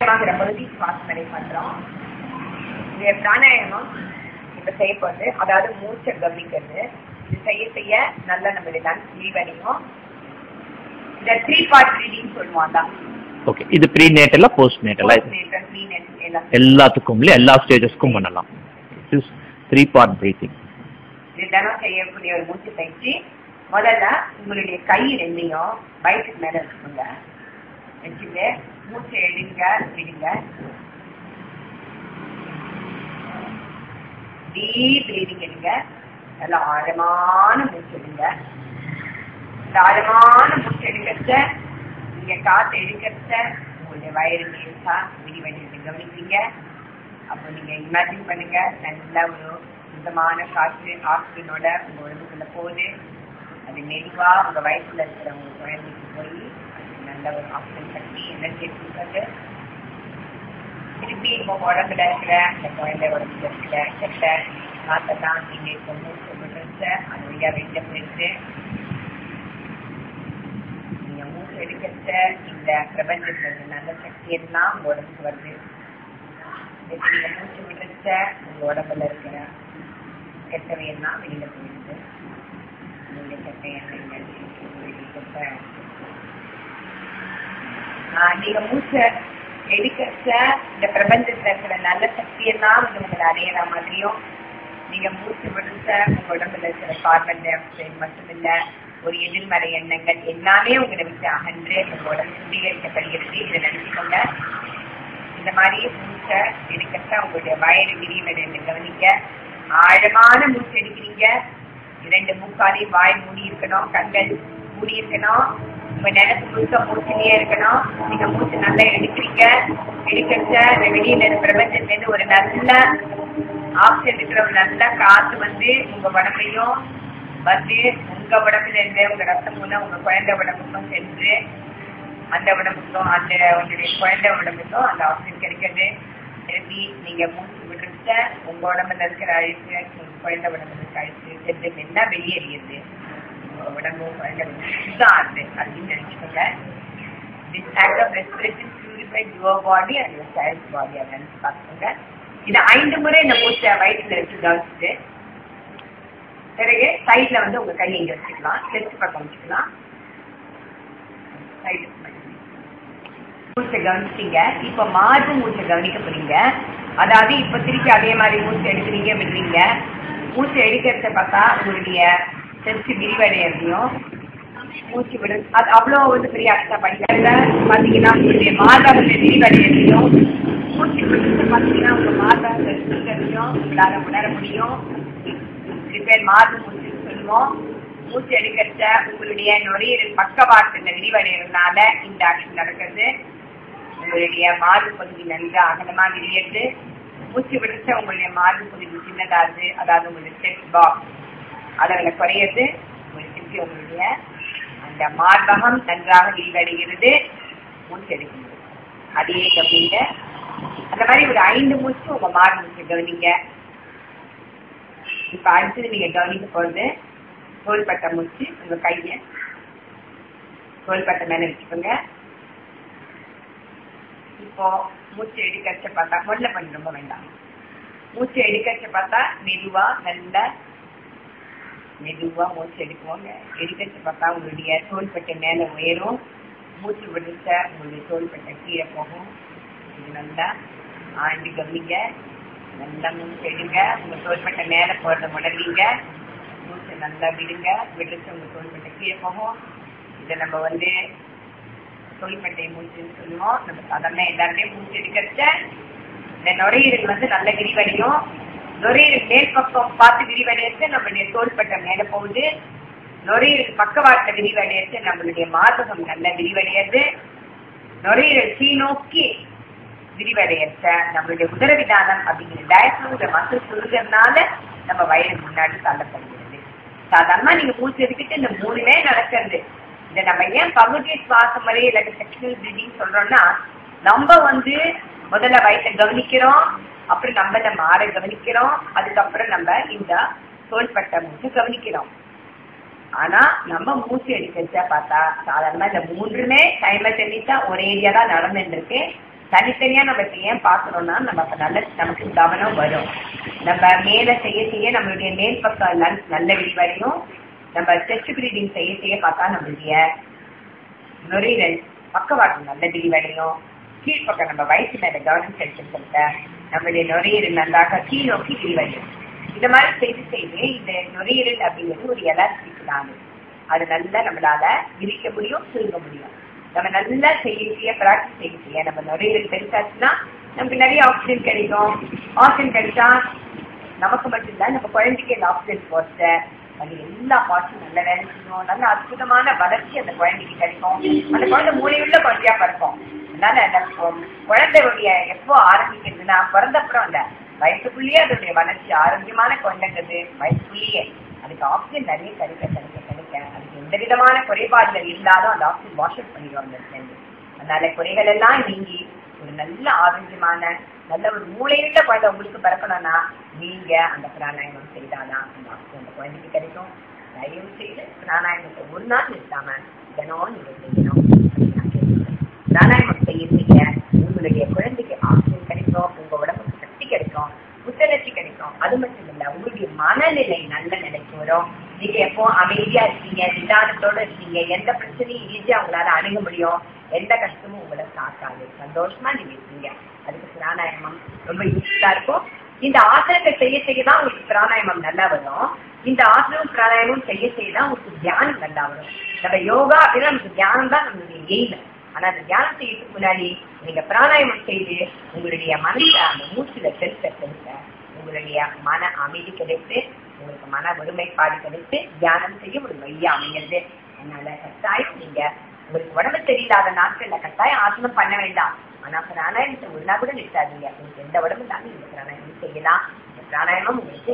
பகுதி சுவாசனை பண்றோம். இந்த பிராணாயாமம் இப்ப செய்ய போறது, அதாவது மூச்சை கவனிக்கிறது. இது செய்ய செய்ய நல்லா நம்மளுடைய லங்ஸ் விரிவடையும். இந்த 3 பார்ட் பிரீதிங் சொல்லுவாங்க. ஓகே, இது ப்ரீ நேட்டலா போஸ்ட் நேட்டலா? எல்லாத்துக்கும் எல்லா ஸ்டேஜஸ்க்கும் பண்ணலாம். This is 3 part breathing. இதுதான் செய்யக்கூடிய ஒரு மூச்சு பயிற்சி. முதல்ல உங்களுடைய கை ரெண்டையும் வயிற்றுக்கு மேல வச்சுக்கோங்க. வச்சுட்டு மூச்சை எடுங்க, விடுங்க. டீப் பிரீதிங் எடுங்க. நல்ல ஆழமான மூச்சு எடுங்க. இந்த ஆழமான மூச்சு எடுக்கிறத நீங்க காற்று எடுக்கிறத உங்களுடைய வயிறு மேலா விரிவடைந்து கவனிப்பீங்க. அப்போ நீங்க இமேஜின் பண்ணுங்க, நல்ல ஒரு சுத்தமான காற்று ஆக்சிஜனோட உங்க உடம்புக்குள்ள போகுது. அது மெதுவா உங்க வயிற்றுல இருக்கிற உங்க குழந்தைக்கு போய் நல்ல ஒரு ஆக்சிஜன் கட்டி எனர்ஜி கொடுக்குறது. திருப்பி இப்போ உடம்புல இருக்கிற அந்த குழந்தை உடம்புல இருக்கிற கெட்ட காத்தெல்லாம் நீங்க இப்போ மூச்சு விடுறத அது வழியா வெளியில போயிட்டு நீங்க மூச்சு எடுக்கிறத இந்த பிரபஞ்சத்துல நல்ல சக்தி எல்லாம் உங்க உடம்புக்கு வருது. நீங்க மூச்சு விடுறத உங்க உடம்புல இருக்கிற கெட்டவையெல்லாம் வெளியில போயிடுது. நீங்க கெட்ட எண்ணெய் நீங்க மூச்சை எடுக்கிறத இந்த பிரபஞ்சத்துல இருக்கிற நல்ல சக்தியெல்லாம் வந்து உங்களை அடையிற மாதிரியும், நீங்க மூச்சு விடுத்த உங்க உடம்புல இருக்கிற கார்பன் டை ஆக்சைடு மட்டும் இல்ல, ஒரு எதிர்மறை எண்ணங்கள் எல்லாமே உங்களை விட்டு அகன்று உங்க உடம்பு சுத்திகரிக்கப்படுகிறது. இதை நினைச்சுக்கோங்க. இந்த மாதிரி மூச்சை எடுக்கிறத உங்களுடைய வயிறு விரிவடைந்து கவனிக்க. ஆழமான மூச்சு எடுக்கிறீங்க. 2 மூக்காலையும் வாய் மூடி இருக்கணும், கண்கள் மூடி இருக்கணும். உங்க நினைச்சு முழுக்க மூச்சுலயே இருக்கணும். நீங்க மூச்சு நல்லா எடுக்கிறீங்க. எடுக்கிறத வெளியில பிரபஞ்சத்துல இருந்து ஒரு நல்ல ஆக்சிஜன் இருக்கிற ஒரு நல்ல காத்து வந்து உங்க உடம்பையும் வந்து உங்க உடம்புல இருந்து உங்க ரத்தம் மூலம் உங்க குழந்தை உடம்புக்கும் சென்று அந்த உடம்புக்கும் அந்த உங்களுடைய குழந்தை உடம்புக்கும் அந்த ஆக்சிஜன் கிடைக்கிறது. திருப்பி நீங்க மூச்சு விடுறத உங்க உடம்புல இருக்கிற அழுக்கு உங்க குழந்தை உடம்புல இருக்க அழுக்கு சென்று எல்லாம் வெளியேறியது. உடம்பு குழந்தை சுத்தம் ஆகுது அப்படின்னு நினைச்சுக்கோங்க. This act of respiration purifies your body and your child's body அப்படின்னு பார்த்துக்கோங்க. இது 5 முறை இந்த மூச்சை வயிற்றுல வச்சு கவனிச்சுட்டு பிறகு சைட்ல வந்து உங்க கையை இங்க வச்சுக்கலாம், செஸ்ட் பக்கம் வச்சுக்கலாம். மூச்சை கவனிச்சிங்க. இப்ப மாற்று மூச்சை கவனிக்க போறீங்க. அதாவது இப்ப திருப்பி அதே மாதிரி மூச்சை எடுக்கிறீங்க, விடுறீங்க. மூச்சை எடுக்கிறத பார்த்தா உங்களுடைய செஸ்ட் விரிவடையதையும் மூச்சு விடு அது அவ்வளோ வந்து பெரிய அர்த்தா படிக்கல. பார்த்தீங்கன்னா உங்களுடைய மார்பகத்தை விரிவடையதையும் மூச்சு விடுறத பார்த்தீங்கன்னா உங்க மார்பகத்தை சுத்தத்தையும் உங்களால உணர முடியும். இது பேர் மார்பு மூச்சுன்னு சொல்லுவோம். மூச்சு எடுக்கிறத உங்களுடைய நுரையீரல் பக்கவாட்டுல விரிவடைகிறதுனால இந்த ஆக்ஷன் நடக்கிறது. உங்களுடைய மார்பு பகுதி நன்றாக அகலமா விரியுது. மூச்சு விடுறத உங்களுடைய மார்பு பகுதி சின்னதாகுது. அதாவது உங்களுடைய செஸ்ட் பாக்ஸ் அளவில் குறையிறது. திருப்பி உங்களுடைய அந்த மார்பகம் நன்றாக விரிவடைகிறது. மூச்சு எடுக்கிறது. அதையே கவனிங்க. அந்த மாதிரி ஒரு 5 மூச்சு உங்க மார்பு மூச்சு கவனிங்க. இப்ப அடுத்தது நீங்க கவனிக்க போறது தோள்பட்டை மூச்சு. உங்க கைய தோள்பட்டை மேல வச்சுக்கோங்க. இப்போ மூச்சு எடுக்கச்ச பார்த்தா கொள்ள பண்ணி ரொம்ப வேண்டாம். மூச்சு எடுக்கச்ச பார்த்தா மெதுவா மெதுவா மூச்சு எடுக்குவோங்க. எடுக்கச்ச பார்த்தா உங்களுடைய தோள்பட்டை மேல உயரும். மூச்சு விடுத்த உங்களுடைய தோள்பட்டை கீழே போகும். இது நல்லா ஆண்டு கவனிங்க. நல்லா மூச்சு எடுங்க. உங்க தோள்பட்டை மேல போறத உணர்வீங்க. மூச்சை நல்லா விடுங்க. விடுத்து உங்க தோள்பட்டை கீழே போகும். இதை நம்ம வந்து தோள்பட்டை மூச்சுன்னு சொல்லுவோம். நம்ம சாதாரண எல்லாருமே மூச்சு எடுக்கிறத இந்த நுரையீரல் வந்து நல்ல விரிவடையும். நுரையீரல் மேல் பக்கம் பார்த்து விரிவடையது நம்மளுடைய தோள்பட்டை மேல போகுது. நுரையீரல் பக்கவாட்டை விரிவடையது நம்மளுடைய மார்பகம் நல்ல விரிவடையாது. நுரையீரல் கீழ்நோக்கி விரிவடையத்த நம்மளுடைய உதரவிதானம் அப்படிங்கிற டயப்ரோட மசில் சுருகிறதுனால நம்ம வயிறு முன்னாடி தள்ளப்படுகிறது. சாதாரணமா நீங்க மூச்சு எடுத்துட்டு இந்த 3மே நடக்கிறது. இதை நம்ம ஏன் பகுதி சுவாச முறை இல்லாட்டி செக்ஷுவல் பிரீதிங் சொல்றோம்னா, நம்ம வந்து முதல்ல வயிற்றை கவனிக்கிறோம், அப்புறம் நம்மள மாற கவனிக்கிறோம், அதுக்கப்புறம் நம்ம இந்த தோள்பட்டை மூச்சு கவனிக்கிறோம். ஆனா நம்ம மூச்சு எடுக்கிறத பார்த்தா சாதாரணமா இந்த 3மே சைமல்டேனியஸா ஒரே ஏரியா தான் நடந்துட்டு இருக்கு. தனித்தனியா நம்ம இப்ப ஏன் பாக்குறோம்னா நம்ம அப்ப நல்ல நமக்கு கவனம் வரும். நம்ம மேல செய்ய செய்ய நம்மளுடைய மேல் பக்கம் நல்ல விரிவடையும். நம்ம செஸ்ட் பிரீடிங் செய்ய செய்ய பார்த்தா நம்மளுடைய நுரையீரல் பக்கவாட்டு நல்ல விரிவடையும். கீழ்ப்பக்கம் நம்ம வயசு மேல கவனம் செலுத்த நம்மளுடைய நுரையீரல் நன்றாக கீழ் நோக்கி விரிவடையும். இந்த மாதிரி செய்து செய்து இந்த நுரையீரல் அப்படிங்கிறது ஒரு எலாஸ்டிக் தான். அது நல்லா நம்மளால விரிக்க முடியும், சுருங்க முடியும். நம்ம நல்லா செய்ய பிராக்டிஸ் செய்ய நம்ம நுரையீரல் பெருசாச்சுன்னா நமக்கு நிறைய ஆக்சிஜன் கிடைக்கும். ஆக்சிஜன் கிடைச்சா நமக்கு மட்டும் இல்ல, நம்ம குழந்தைக்கு அந்த ஆக்சிஜன் போட்ட அது எல்லா பார்ட்ஸும் நல்ல வேலை செய்யும். நல்ல அற்புதமான வளர்ச்சி அந்த குழந்தைக்கு கிடைக்கும். அந்த குழந்தை மூளையுள்ள குழந்தையா பிறக்கும். அதனால குழந்தையுடைய எப்போ ஆரம்பிக்கிறதுன்னா பிறந்தப்புறம் இல்ல, வயசுக்குள்ளேயே அதோடைய வளர்ச்சி ஆரோக்கியமான குழந்தைங்கிறது வயசுக்குள்ளேயே. அதுக்கு ஆக்சிஜன் நிறைய கிடைக்க அதுக்கு எந்த விதமான குறைபாடுகள் இருந்தாலும் அந்த ஆக்சிஜன் வாஷ் அவுட் பண்ணிடுவாங்க சேர்ந்து. அதனால குறைகள் எல்லாம் நீங்கி ஒரு நல்ல ஆரோக்கியமான நல்ல ஒரு மூளையுள்ள குழந்தை உங்களுக்கு பிறக்கணும்னா நீங்க அந்த பிராணாயாமம் செய்தாதான் அந்த ஆக்சிஜன் அந்த குழந்தைக்கு கிடைக்கும். தயவு செய்து பிராணாயாமத்தை ஒரு நாள் நிறுத்தாம தினம் நீங்க செய்யணும். பிராணாயாமம் செய்ய உங்களுடைய குழந்தைக்கு ஆக்சிஜன் கிடைக்கும், உங்க உடம்புக்கு சக்தி கிடைக்கும், புத்துணர்ச்சி கிடைக்கும். அது மட்டும் இல்ல, உங்களுடைய மனநிலை நல்ல நிலைக்கு வரும். நீங்க எப்போ அமைதியா இருக்கீங்க, நிதானத்தோட இருக்கீங்க, எந்த பிரச்சனையும் ஈஸியா உங்களால அணுக முடியும், எந்த கஷ்டமும் உங்களை தாக்காது, சந்தோஷமா நீங்க இருக்கீங்க. அதுக்கு பிராணாயாமம் ரொம்ப யூஸ்ஃபுல்லா இருக்கும். இந்த ஆசனத்தை செய்ய செய்யதான் உங்களுக்கு பிராணாயாமம் நல்லா வரும். இந்த ஆசனமும் பிராணாயாமம் செய்ய செய்யதான் உங்களுக்கு தியானம் நல்லா வரும். நம்ம யோகா அப்படின்னா நமக்கு தியானம் தான் நம்மளுடைய எய்ம். ஆனா அந்த தியானம் செய்யறதுக்கு முன்னாடி நீங்க பிராணாயாமம் செய்து உங்களுடைய மனச அந்த மூச்சுல செலுத்த உங்களுடைய மன அமைதி கிடைத்து உங்களுக்கு மன ஒருமைப்பாடு கிடைத்து தியானம் செய்ய ஒரு வழியா அமைகிறது. அதனால கட்டாயம் நீங்க உங்களுக்கு உடம்பு தெரியலாத நாட்கள்ல கட்டாயம் ஆசனம் பண்ண வேண்டாம். ஆனா பிராணாயாமத்தை ஒரு நாள் கூட நிறுத்தாதீங்க. உங்களுக்கு எந்த உடம்பு இருந்தாலும் நீங்க பிராணாயாமம் செய்யலாம். இந்த பிராணாயாமம் உங்களுக்கு